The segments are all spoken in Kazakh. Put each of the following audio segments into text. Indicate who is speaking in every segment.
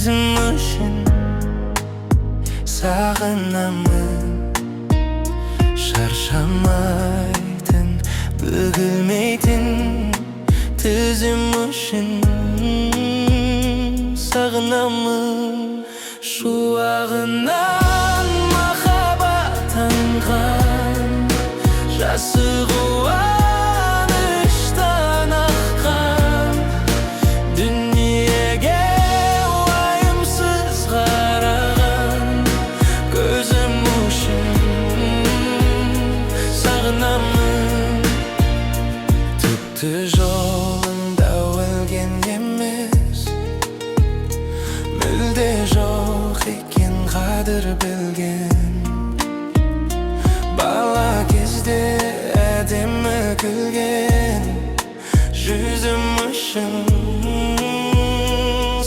Speaker 1: өзім үшін сағынамын. Шаршамайтын, бөгілмейтін төзім үшін сағынамын. Шуағынан махаббат аңған, жасы қуаныштан аққан, дүниеге уайымсыз қараған көзім үшін сағынамын. Түпті жолында өлген емес, мүлде жоқ екен қадір білген. Бала кезде әдемі күлген жүзім үшін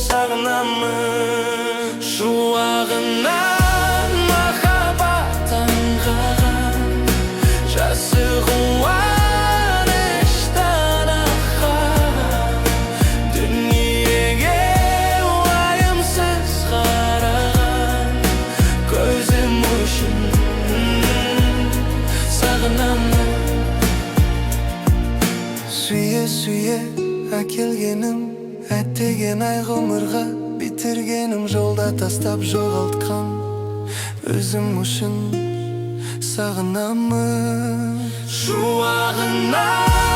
Speaker 1: сағынамын. Шуағынан махаббат аңғаған, жасы қуаныштан аққан, дүниеге уайымсыз қараған көзім үшін сағынамын. Сүйе-сүйе әкелгенім, әттеген ай ғұмырға бітіргенім, жолда тастап жоғалтқан өзім үшін сағынамын. Шуағынан